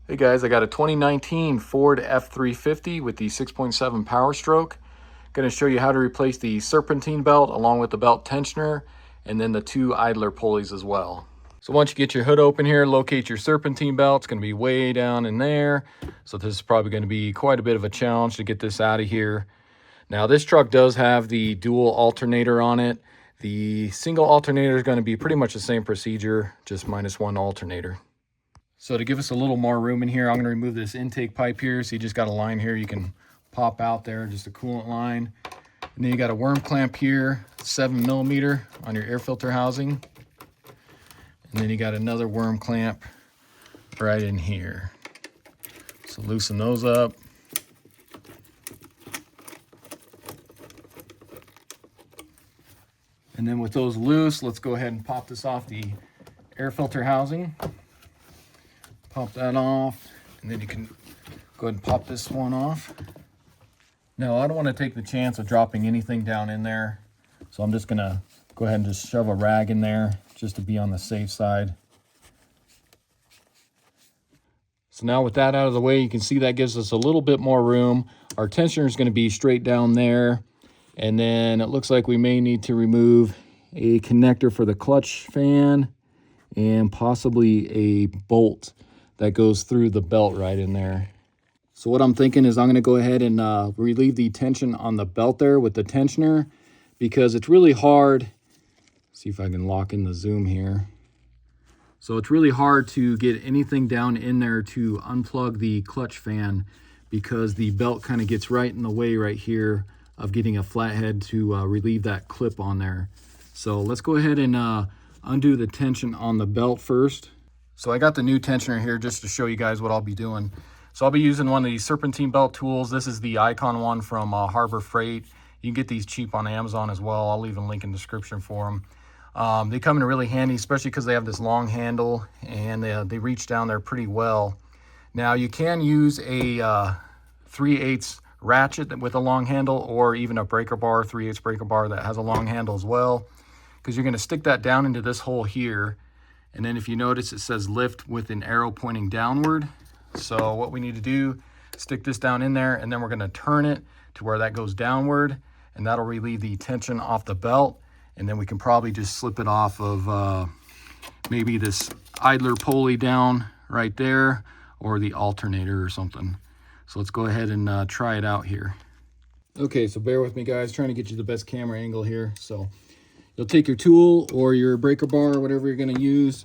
Hey guys, I got a 2019 Ford F350 with the 6.7 Powerstroke. Going to show you how to replace the Serpentine belt along with the belt tensioner and then the 2 idler pulleys as well. So once you get your hood open here, locate your Serpentine belt. It's going to be way down in there. So this is probably going to be quite a bit of a challenge to get this out of here. Now this truck does have the dual alternator on it. The single alternator is going to be pretty much the same procedure, just minus 1 alternator. So to give us a little more room in here, I'm going to remove this intake pipe here. So you just got a line here you can pop out there, just a coolant line. And then you got a worm clamp here, 7mm on your air filter housing. And then you got another worm clamp right in here. So loosen those up. And then with those loose, let's go ahead and pop this off the air filter housing. Pop that off, and then you can go ahead and pop this one off. Now, I don't want to take the chance of dropping anything down in there, so I'm just going to go ahead and just shove a rag in there just to be on the safe side. So now with that out of the way, you can see that gives us a little bit more room. Our tensioner is going to be straight down there, and then it looks like we may need to remove a connector for the clutch fan and possibly a bolt that goes through the belt right in there. So what I'm thinking is I'm going to go ahead and relieve the tension on the belt there with the tensioner, because it's really hard. See if I can lock in the zoom here. So it's really hard to get anything down in there to unplug the clutch fan, because the belt kind of gets right in the way right here of getting a flathead to relieve that clip on there. So let's go ahead and undo the tension on the belt first. So I got the new tensioner here just to show you guys what I'll be doing. So I'll be using one of these Serpentine belt tools. This is the Icon one from Harbor Freight. You can get these cheap on Amazon as well. I'll leave a link in the description for them. They come in really handy, especially because they have this long handle and they reach down there pretty well. Now you can use a 3/8 ratchet with a long handle, or even a breaker bar, 3/8 breaker bar that has a long handle as well, because you're going to stick that down into this hole here. And then if you notice, it says lift with an arrow pointing downward. So what we need to do, stick this down in there, and then we're going to turn it to where that goes downward, and that'll relieve the tension off the belt. And then we can probably just slip it off of maybe this idler pulley down right there, or the alternator or something. So let's go ahead and try it out here. Okay, so bear with me guys, trying to get you the best camera angle here. So you'll take your tool or your breaker bar or whatever you're going to use.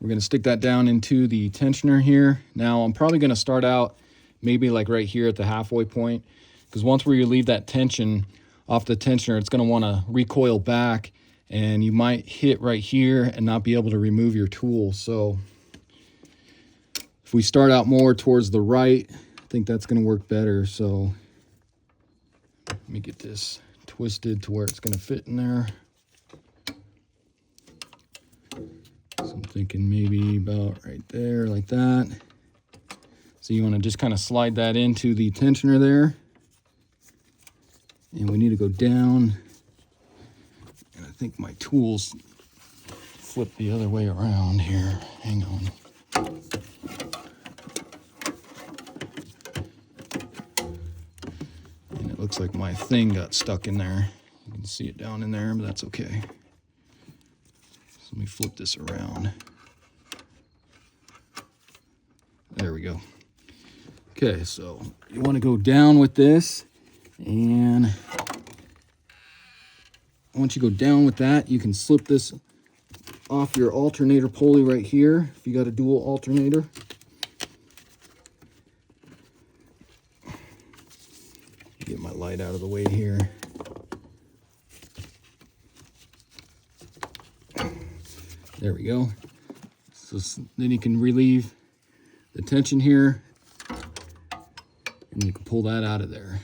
We're going to stick that down into the tensioner here. Now I'm probably going to start out maybe like right here at the halfway point, because once we relieve that tension off the tensioner, it's going to want to recoil back, and you might hit right here and not be able to remove your tool. So if we start out more towards the right, I think that's going to work better. So let me get this twisted to where it's going to fit in there. So I'm thinking maybe about right there, like that. So you want to just kind of slide that into the tensioner there. And we need to go down. And I think my tools flip the other way around here. Hang on. And it looks like my thing got stuck in there. You can see it down in there, but that's okay. So let me flip this around. There we go. Okay, so you want to go down with this, and once you go down with that, you can slip this off your alternator pulley right here if you got a dual alternator. Get my light out of the way here. There we go. So then you can relieve the tension here, and you can pull that out of there.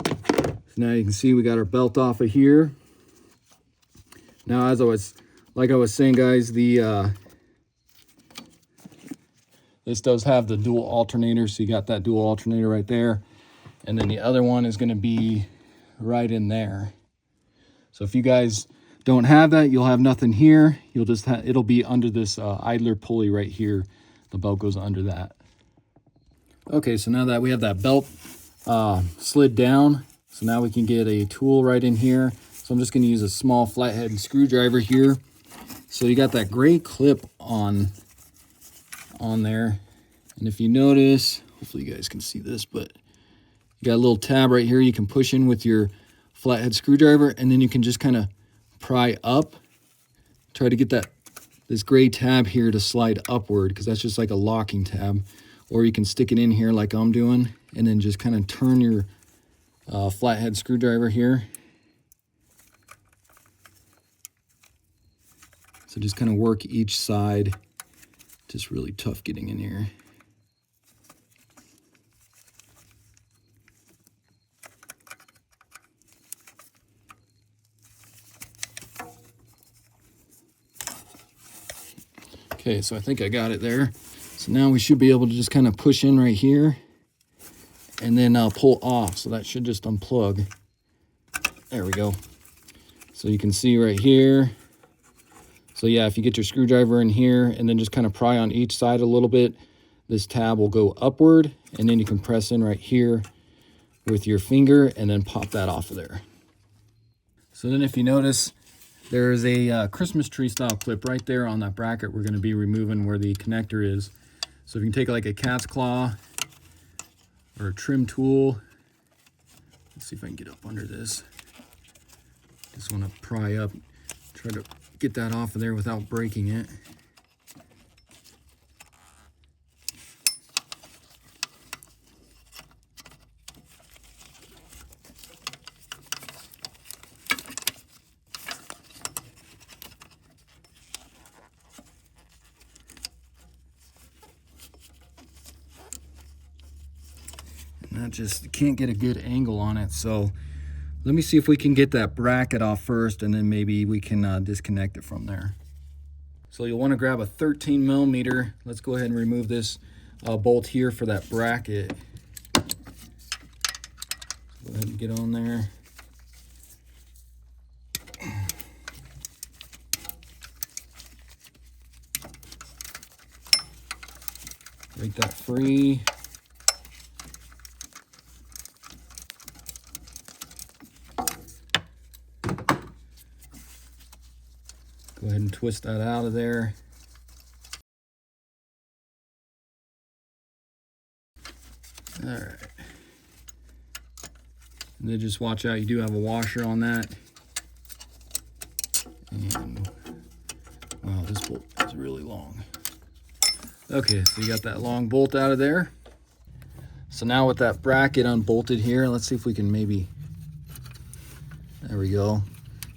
So now you can see we got our belt off of here. Now, as I was saying, guys, this does have the dual alternator, so you got that dual alternator right there, and then the other one is going to be right in there. So if you guys don't have that, you'll have nothing here. You'll just it'll be under this idler pulley right here. The belt goes under that. Okay, so now that we have that belt slid down, so now we can get a tool right in here. So I'm just going to use a small flathead screwdriver here. So you got that great clip on there. And if you notice, hopefully you guys can see this, but you got a little tab right here you can push in with your flathead screwdriver, and then you can just kind of pry up. Try to get this gray tab here to slide upward, because that's just like a locking tab. Or you can stick it in here like I'm doing, and then just kind of turn your flathead screwdriver here. So just kind of work each side. Just really tough getting in here. Okay, so I think I got it there. So now we should be able to just kind of push in right here and then pull off. So that should just unplug. There we go. So you can see right here. So yeah, if you get your screwdriver in here and then just kind of pry on each side a little bit, this tab will go upward, and then you can press in right here with your finger and then pop that off of there. So then if you notice, there's a Christmas tree style clip right there on that bracket we're going to be removing where the connector is. So if you can take like a cat's claw or a trim tool, let's see if I can get up under this. Just want to pry up, try to get that off of there without breaking it. I just can't get a good angle on it, so let me see if we can get that bracket off first, and then maybe we can disconnect it from there. So you'll want to grab a 13 millimeter. Let's go ahead and remove this bolt here for that bracket. Go ahead and get on there. Break that free. Go ahead and twist that out of there. All right. And then just watch out, you do have a washer on that. And wow, this bolt is really long. Okay, so you got that long bolt out of there. So now with that bracket unbolted here, let's see if we can maybe, there we go.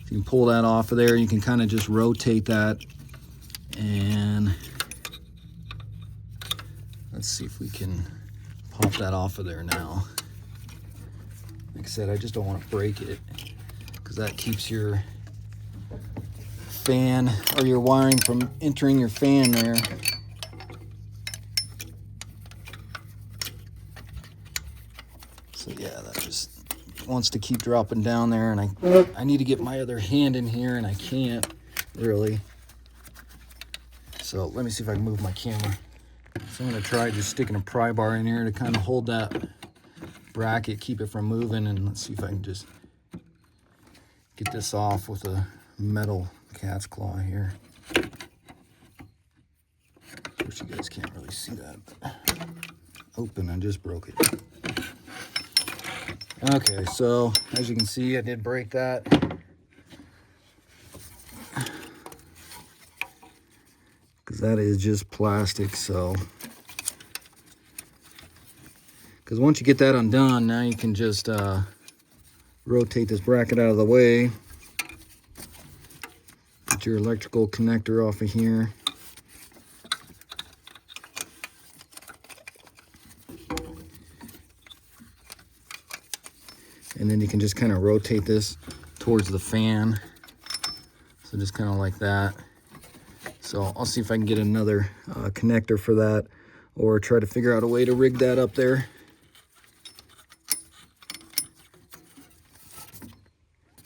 You can pull that off of there. You can kind of just rotate that, and let's see if we can pop that off of there now. Like I said, I just don't want to break it, because that keeps your fan or your wiring from entering your fan there. So yeah, that just wants to keep dropping down there, and I need to get my other hand in here, and I can't really. So let me see if I can move my camera. So I'm going to try just sticking a pry bar in here to kind of hold that bracket, keep it from moving, and let's see if I can just get this off with a metal cat's claw here. Of course, you guys can't really see that, but open, I just broke it. Okay, so as you can see, I did break that. Because that is just plastic, so. Because once you get that undone, now you can just rotate this bracket out of the way. Get your electrical connector off of here. And then you can just kind of rotate this towards the fan. So just kind of like that. So I'll see if I can get another connector for that, or try to figure out a way to rig that up there.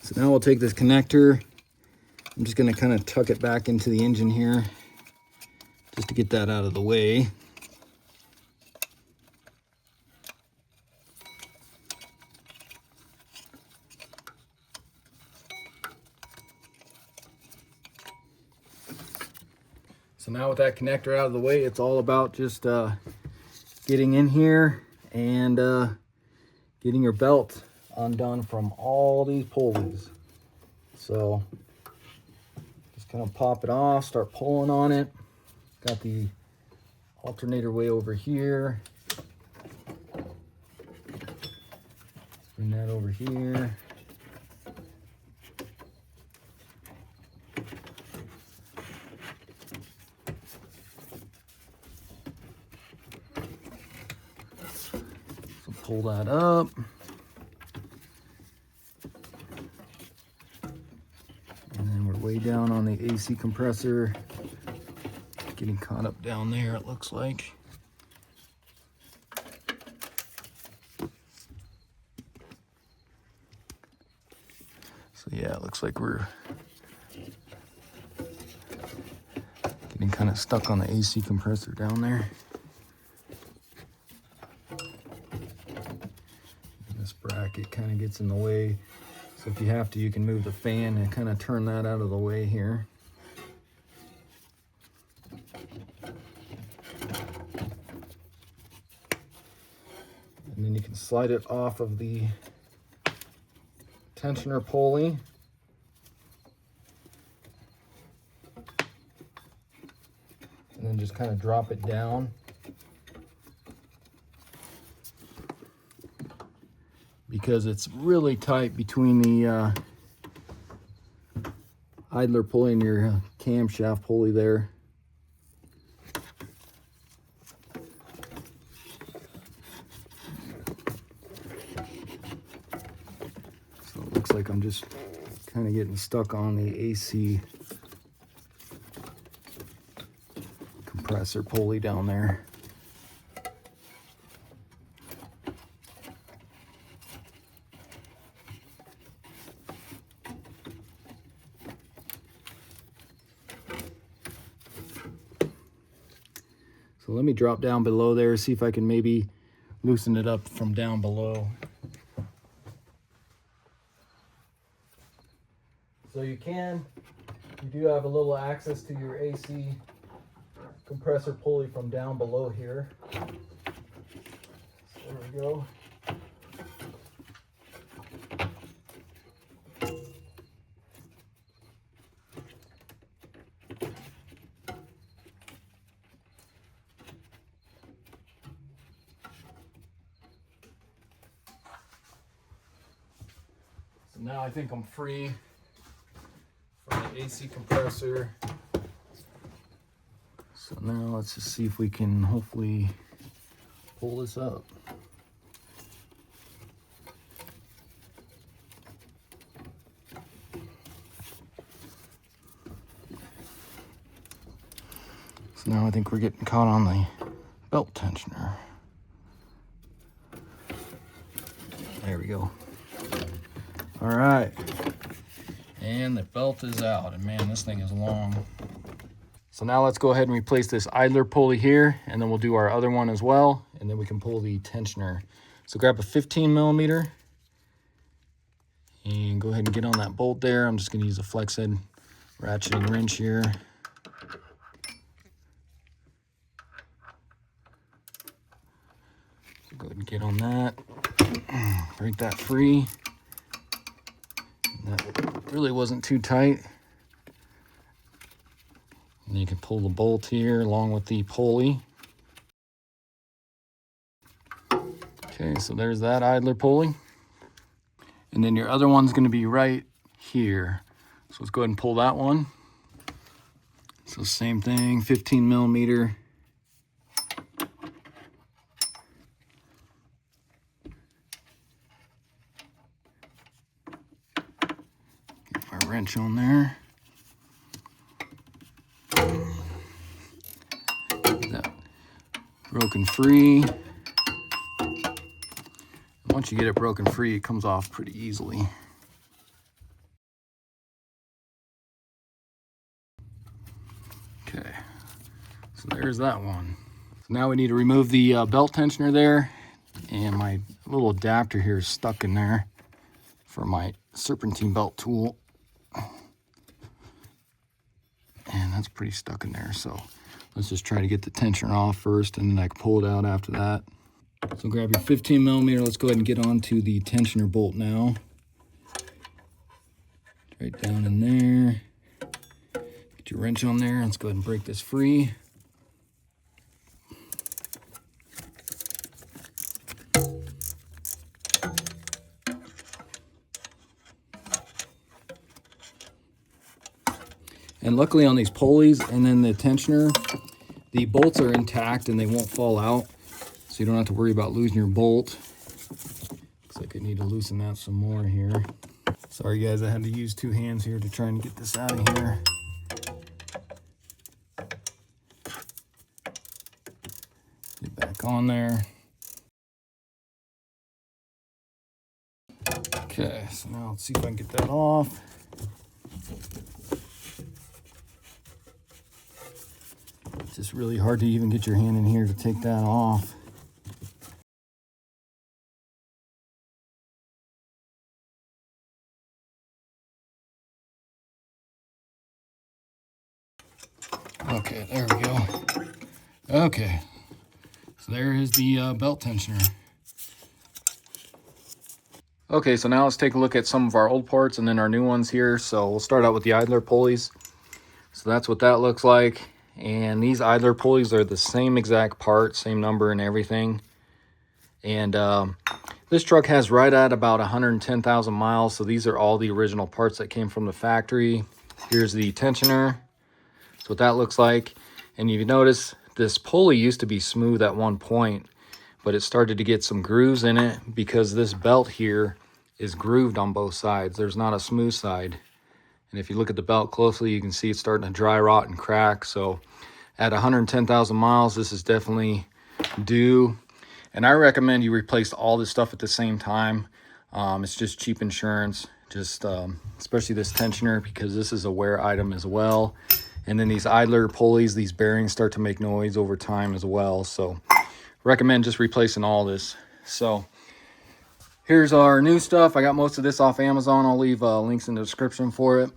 So now we'll take this connector. I'm just going to kind of tuck it back into the engine here, just to get that out of the way. So now with that connector out of the way, it's all about just getting in here and getting your belt undone from all these pulleys. So just kind of pop it off, start pulling on it. Got the alternator way over here. Bring that over here. So pull that up. And then we're way down on the AC compressor. Getting caught up down there, it looks like. So yeah, it looks like we're getting kind of stuck on the AC compressor down there. And this bracket kind of gets in the way. So if you have to, you can move the fan and kind of turn that out of the way here. And then you can slide it off of the tensioner pulley. And then just kind of drop it down. Because it's really tight between the idler pulley and your camshaft pulley there. So it looks like I'm just kind of getting stuck on the AC compressor pulley down there. So let me drop down below there, see if I can maybe loosen it up from down below. So you do have a little access to your AC compressor pulley from down below here. So there we go. So now I think I'm free from the AC compressor. So now let's just see if we can hopefully pull this up. So now I think we're getting caught on the belt tensioner. There we go. All right. And the belt is out, and man, this thing is long. So now let's go ahead and replace this idler pulley here, and then we'll do our other one as well, and then we can pull the tensioner. So grab a 15 millimeter and go ahead and get on that bolt there. I'm just gonna use a flex head ratcheting wrench here. So go ahead and get on that, break that free. That really wasn't too tight. And you can pull the bolt here along with the pulley. Okay, so there's that idler pulley. And then your other one's gonna be right here. So let's go ahead and pull that one. So same thing, 15 millimeter. Get my wrench on there. Get that broken free. Once you get it broken free, it comes off pretty easily. Okay, so there's that one. So now we need to remove the belt tensioner there, and my little adapter here is stuck in there for my Serpentine belt tool. And that's pretty stuck in there. So let's just try to get the tensioner off first, and then I can pull it out after that. So grab your 15 millimeter. Let's go ahead and get onto the tensioner bolt now. Right down in there. Get your wrench on there. Let's go ahead and break this free. And luckily on these pulleys and then the tensioner, the bolts are intact and they won't fall out. So you don't have to worry about losing your bolt. Looks like I need to loosen that some more here. Sorry guys, I had to use two hands here to try and get this out of here. Get back on there. Okay, so now let's see if I can get that off. It's just really hard to even get your hand in here to take that off. Okay, there we go. Okay, so there is the belt tensioner. Okay, so now let's take a look at some of our old parts and then our new ones here. So we'll start out with the idler pulleys. So that's what that looks like. And these idler pulleys are the same exact part, same number and everything. And this truck has right at about 110,000 miles. So these are all the original parts that came from the factory. Here's the tensioner. That's what that looks like. And you notice this pulley used to be smooth at one point, but it started to get some grooves in it because this belt here is grooved on both sides. There's not a smooth side. And if you look at the belt closely, you can see it's starting to dry rot and crack. So at 110,000 miles, this is definitely due. And I recommend you replace all this stuff at the same time. It's just cheap insurance, especially this tensioner, because this is a wear item as well. And then these idler pulleys, these bearings start to make noise over time as well. So recommend just replacing all this. So here's our new stuff. I got most of this off Amazon. I'll leave links in the description for it.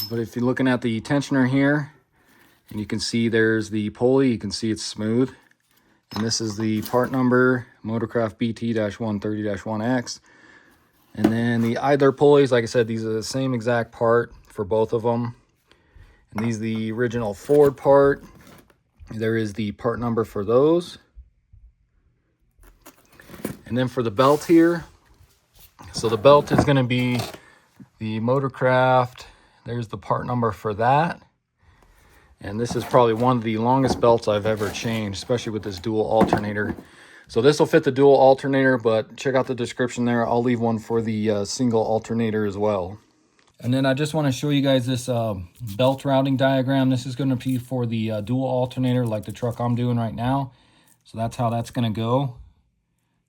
But if you're looking at the tensioner here, and you can see there's the pulley, you can see it's smooth. And this is the part number, Motorcraft BT-130-1X. And then the idler pulleys, like I said, these are the same exact part for both of them. And these are the original Ford part. There is the part number for those. And then for the belt here, so the belt is going to be the Motorcraft. There's the part number for that. And this is probably one of the longest belts I've ever changed, especially with this dual alternator. So this will fit the dual alternator, but check out the description there. I'll leave one for the single alternator as well. And then I just want to show you guys this belt routing diagram. This is going to be for the dual alternator, like the truck I'm doing right now. So that's how that's going to go.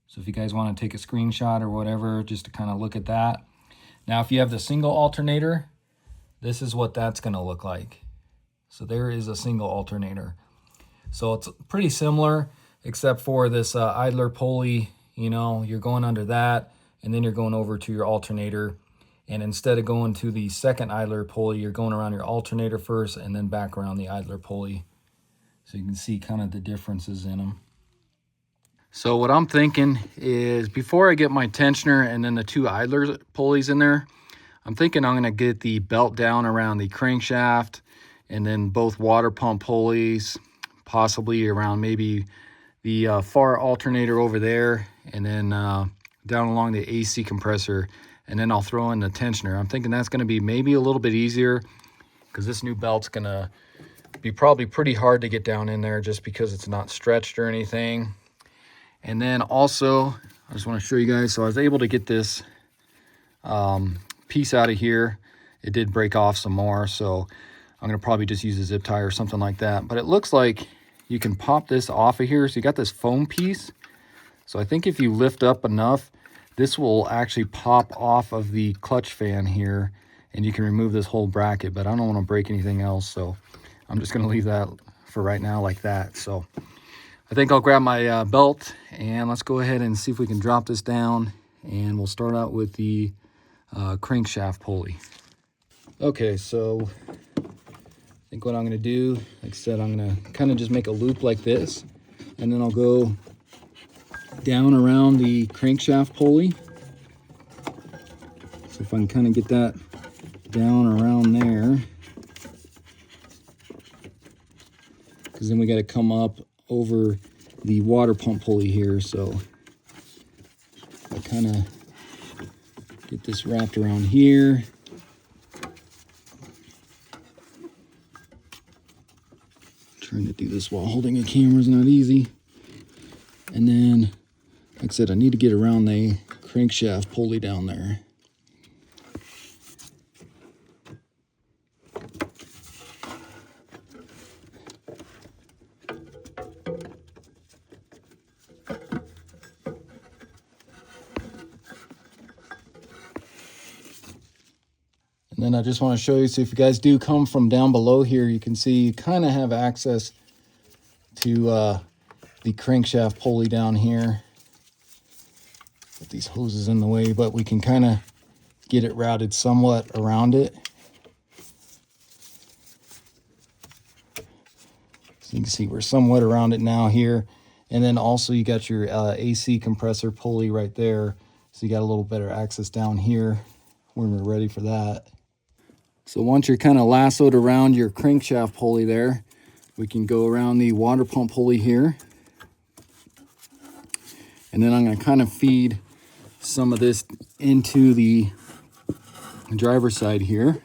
So if you guys want to take a screenshot or whatever, just to kind of look at that. Now, if you have the single alternator, this is what that's going to look like. So there is a single alternator. So it's pretty similar, except for this idler pulley, you know, you're going under that, and then you're going over to your alternator. And instead of going to the second idler pulley, you're going around your alternator first and then back around the idler pulley. So you can see kind of the differences in them. So what I'm thinking is, before I get my tensioner and then the two idler pulleys in there, I'm thinking I'm going to get the belt down around the crankshaft and then both water pump pulleys, possibly around maybe the far alternator over there, and then down along the AC compressor, and then I'll throw in the tensioner. I'm thinking that's going to be maybe a little bit easier, because this new belt's going to be probably pretty hard to get down in there just because it's not stretched or anything. And then also, I just want to show you guys, so I was able to get this piece out of here. It did break off some more, so I'm going to probably just use a zip tie or something like that. But it looks like you can pop this off of here. So you got this foam piece. So I think if you lift up enough, this will actually pop off of the clutch fan here, and you can remove this whole bracket. But I don't want to break anything else, so I'm just going to leave that for right now like that. So I think I'll grab my belt, and let's go ahead and see if we can drop this down. And we'll start out with the crankshaft pulley. Okay, so I think what I'm going to do, like I said, I'm going to kind of just make a loop like this, and then I'll go down around the crankshaft pulley. So if I can kind of get that down around there, because then we got to come up over the water pump pulley here. So I kind of get this wrapped around here. Trying to do this while holding a camera is not easy. And then, like I said, I need to get around the crankshaft pulley down there. And then I just want to show you, so if you guys do come from down below here, you can see you kind of have access to the crankshaft pulley down here. Put these hoses in the way, but we can kind of get it routed somewhat around it. So you can see we're somewhat around it now here. And then also you got your AC compressor pulley right there. So you got a little better access down here when we're ready for that. So once you're kind of lassoed around your crankshaft pulley there, we can go around the water pump pulley here. And then I'm going to kind of feed some of this into the driver's side here.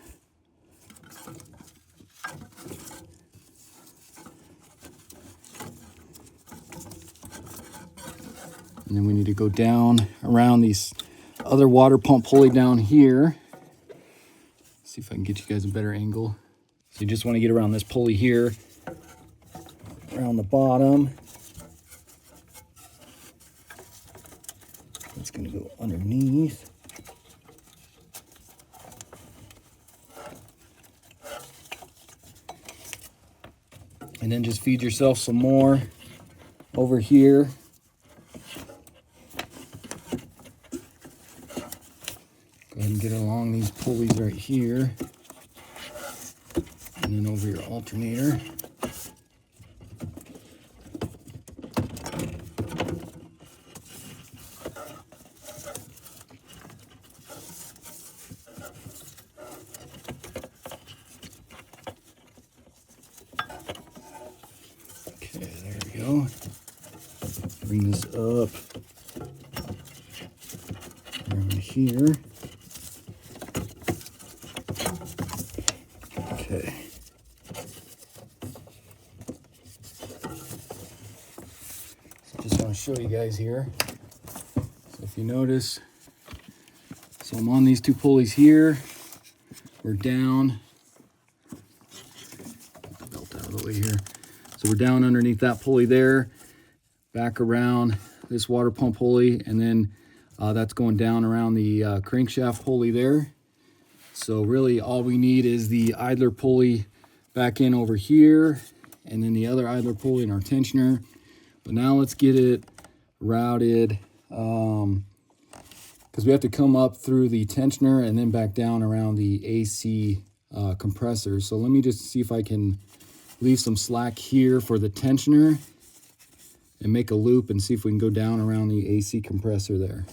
And then we need to go down around these other water pump pulley down here. See if I can get you guys a better angle. So you just want to get around this pulley here, around the bottom. It's going to go underneath. And then just feed yourself some more over here. Go ahead and get along these pulleys right here. And then over your alternator. Okay, there we go. Bring this up around here. Okay. So just want to show you guys here. So if you notice, so I'm on these two pulleys here. We're down. Get the belt out of the way here. So we're down underneath that pulley there, back around this water pump pulley, and then that's going down around the crankshaft pulley there. So really all we need is the idler pulley back in over here, and then the other idler pulley in our tensioner. But now let's get it routed, because we have to come up through the tensioner and then back down around the AC compressor. So let me just see if I can leave some slack here for the tensioner and make a loop and see if we can go down around the AC compressor there.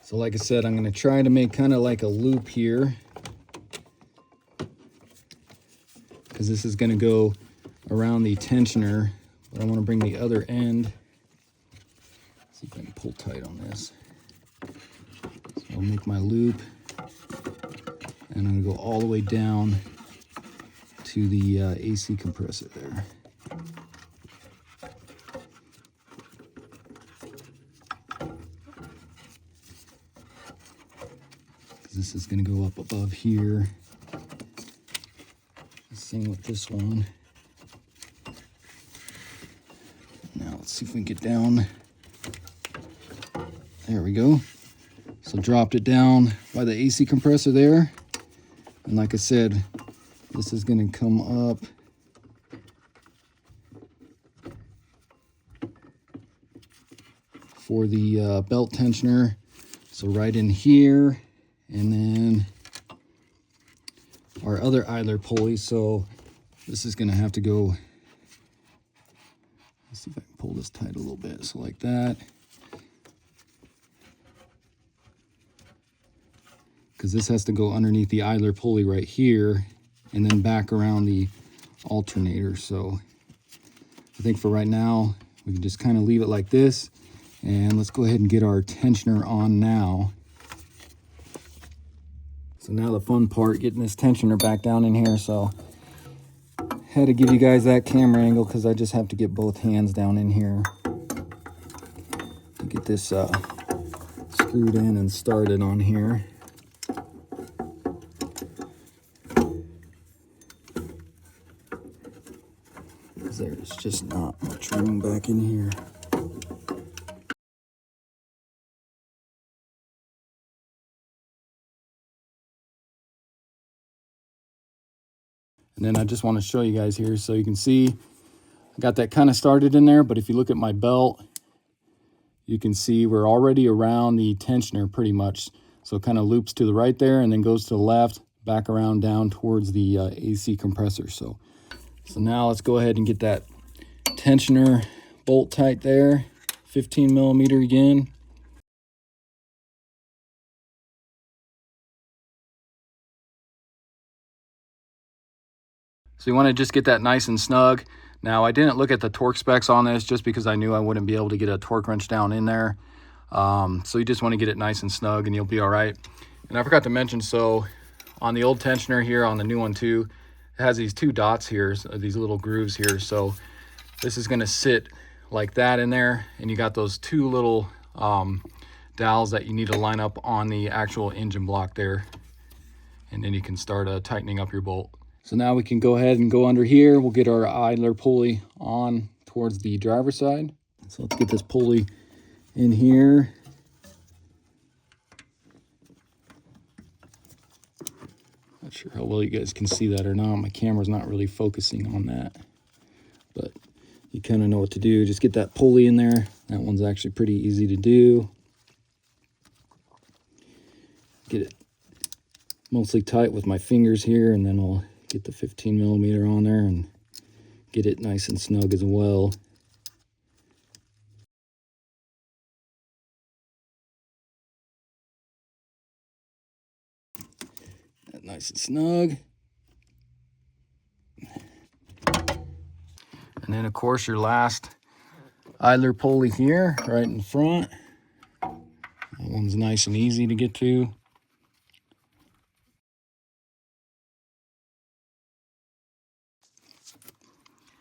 So like I said, I'm going to try to make kind of like a loop here, because this is going to go around the tensioner, but I want to bring the other end. See if I can pull tight on this. So I'll make my loop, and I'm going to go all the way down to the AC compressor there. This is going to go up above here. Same with this one. Now let's see if we can get down. There we go. So dropped it down by the AC compressor there. And like I said, this is going to come up for the belt tensioner. So right in here. And then our other idler pulley. So This is going to have to go, let's see if I can pull this tight a little bit. So like that. Because this has to go underneath the idler pulley right here and then back around the alternator. So I think for right now, we can just kind of leave it like this. And let's go ahead and get our tensioner on now. So now the fun part, getting this tensioner back down in here. So had to give you guys that camera angle because I just have to get both hands down in here to get this screwed in and started on here. Because there's just not much room back in here. And then I just want to show you guys here so you can see I got that kind of started in there, but if you look at my belt, you can see we're already around the tensioner pretty much. So it kind of loops to the right there and then goes to the left, back around down towards the AC compressor. So now let's go ahead and get that tensioner bolt tight there, 15 millimeter again. So you want to just get that nice and snug. Now I didn't look at the torque specs on this just because I knew I wouldn't be able to get a torque wrench down in there. So you just want to get it nice and snug and you'll be all right. And I forgot to mention, so on the old tensioner here, on the new one too, it has these two dots here, so these little grooves here. So this is going to sit like that in there, and you got those two little dowels that you need to line up on the actual engine block there, and then you can start tightening up your bolt. So now we can go ahead and go under here. We'll get our idler pulley on towards the driver's side. So let's get this pulley in here. Not sure how well you guys can see that or not. My camera's not really focusing on that, but you kind of know what to do. Just get that pulley in there. That one's actually pretty easy to do. Get it mostly tight with my fingers here, and then we'll get the 15 millimeter on there and get it nice and snug as well. That nice and snug. And then of course your last idler pulley here, right in front. That one's nice and easy to get to.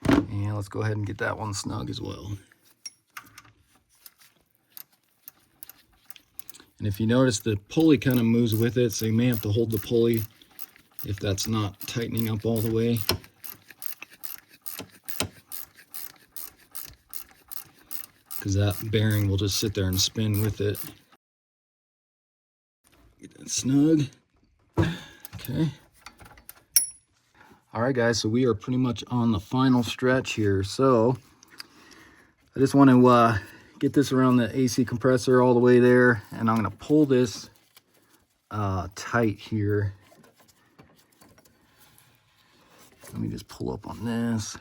And let's go ahead and get that one snug as well. And if you notice, the pulley kind of moves with it, so you may have to hold the pulley if that's not tightening up all the way. Because that bearing will just sit there and spin with it. Get that snug. Okay. All right, guys, so we are pretty much on the final stretch here. So I just want to get this around the AC compressor all the way there, and I'm going to pull this tight here. Let me just pull up on this.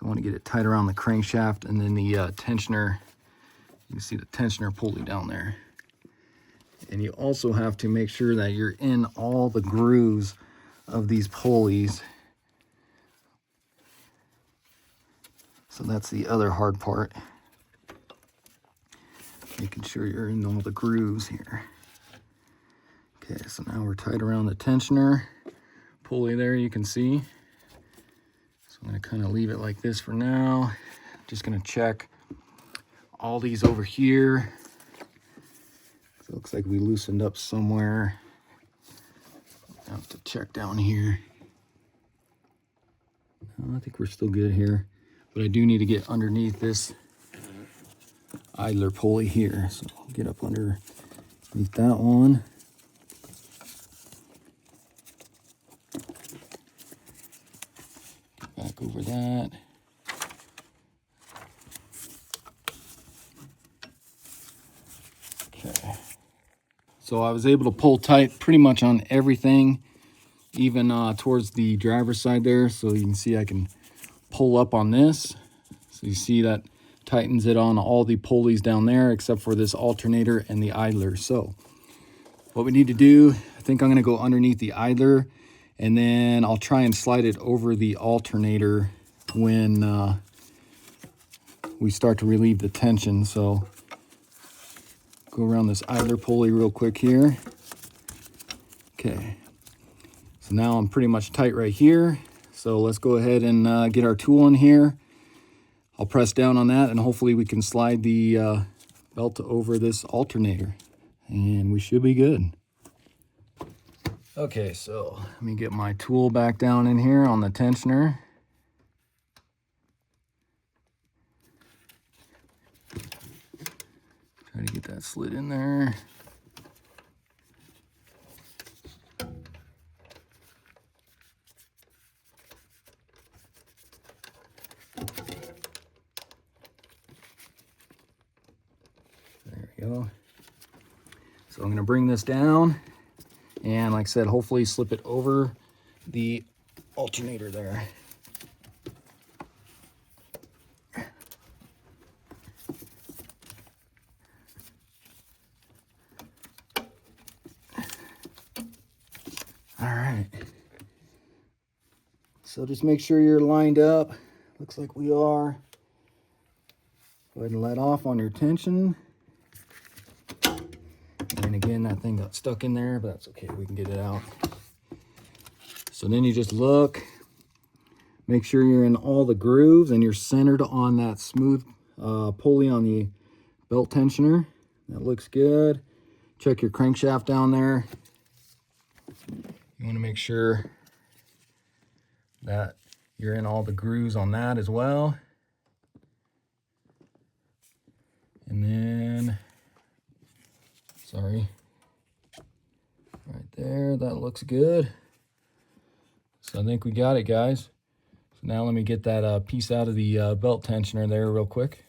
I want to get it tight around the crankshaft, and then the tensioner. You can see the tensioner pulley down there. And you also have to make sure that you're in all the grooves of these pulleys. So that's the other hard part. Making sure you're in all the grooves here. Okay, so now we're tight around the tensioner pulley there, you can see. So I'm going to kind of leave it like this for now. Just going to check all these over here. So it looks like we loosened up somewhere. I have to check down here. No, I think we're still good here. But I do need to get underneath this idler pulley here. So I'll get up underneath that one. Get back over that. Okay. So I was able to pull tight pretty much on everything, even towards the driver's side there. So you can see I can pull up on this. So you see that tightens it on all the pulleys down there except for this alternator and the idler. So what we need to do, I think I'm going to go underneath the idler, and then I'll try and slide it over the alternator when we start to relieve the tension. So go around this idler pulley real quick here. Okay, so now I'm pretty much tight right here. So let's go ahead and get our tool in here. I'll press down on that and hopefully we can slide the belt over this alternator and we should be good. Okay, so let me get my tool back down in here on the tensioner. Try to get that slid in there. There we go. So I'm going to bring this down and, like I said, hopefully slip it over the alternator there. All right. So just make sure you're lined up. Looks like we are. Go ahead and let off on your tension. And again, that thing got stuck in there, but that's okay. We can get it out. So then you just look, make sure you're in all the grooves and you're centered on that smooth pulley on the belt tensioner. That looks good. Check your crankshaft down there. You want to make sure that you're in all the grooves on that as well. And then, sorry, right there, that looks good. So I think we got it, guys. So now let me get that piece out of the belt tensioner there real quick.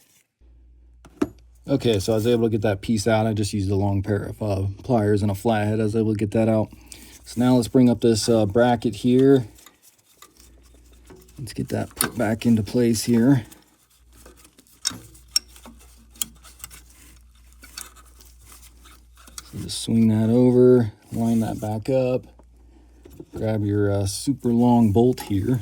Okay, so I was able to get that piece out. I just used a long pair of pliers and a flathead. I was able to get that out. So now let's bring up this bracket here. Let's get that put back into place here. So just swing that over, line that back up. Grab your super long bolt here.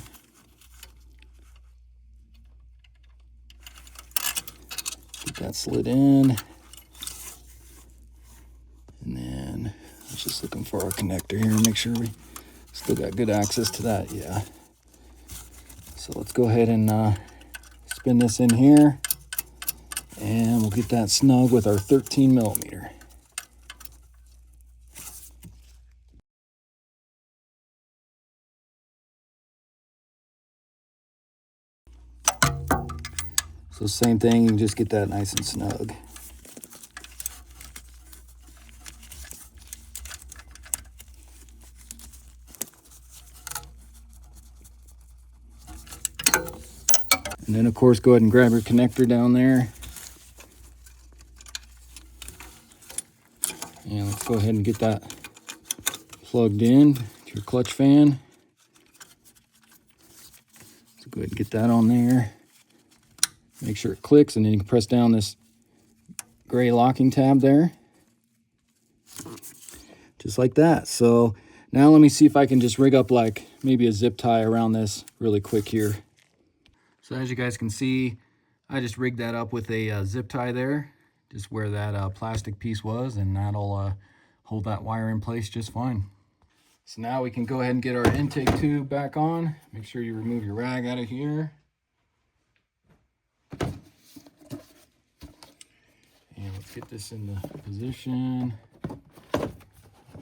Get that slid in. And then I was just looking for our connector here and make sure we still got good access to that. Yeah. So let's go ahead and spin this in here. And we'll get that snug with our 13 millimeter. So same thing, you can just get that nice and snug. And then of course go ahead and grab your connector down there. And let's go ahead and get that plugged in to your clutch fan. So go ahead and get that on there. Make sure it clicks, and then you can press down this gray locking tab there. Just like that. So now let me see if I can just rig up like maybe a zip tie around this really quick here. So as you guys can see, I just rigged that up with a zip tie there, just where that plastic piece was, and that'll hold that wire in place just fine. So now we can go ahead and get our intake tube back on. Make sure you remove your rag out of here. And let's get this into position.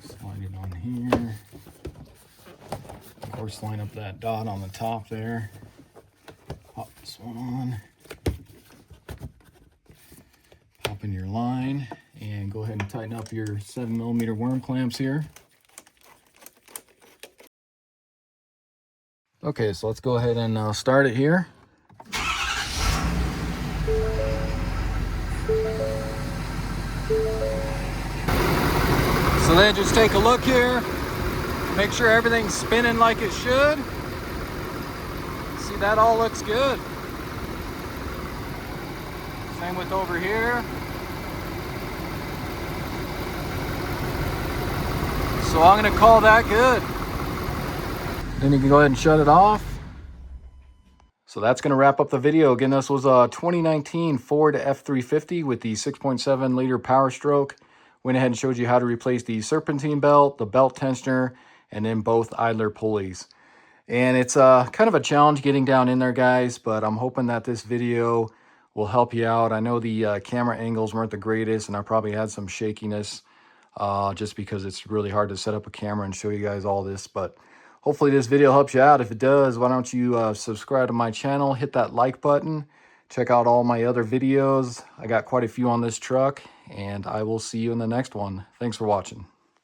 Slide it on here. Of course, line up that dot on the top there. Pop this one on. Pop in your line and go ahead and tighten up your 7 millimeter worm clamps here. Okay, so let's go ahead and start it here. So then just take a look here. Make sure everything's spinning like it should. See, that all looks good. Same with over here. So I'm gonna call that good. Then you can go ahead and shut it off. So that's gonna wrap up the video. Again, this was a 2019 Ford F350 with the 6.7 liter Powerstroke. Went ahead and showed you how to replace the Serpentine belt, the belt tensioner, and then both idler pulleys. And it's kind of a challenge getting down in there, guys, but I'm hoping that this video will help you out. I know the camera angles weren't the greatest, and I probably had some shakiness just because it's really hard to set up a camera and show you guys all this. But hopefully this video helps you out. If it does, why don't you subscribe to my channel, hit that like button, check out all my other videos. I got quite a few on this truck, and I will see you in the next one. Thanks for watching.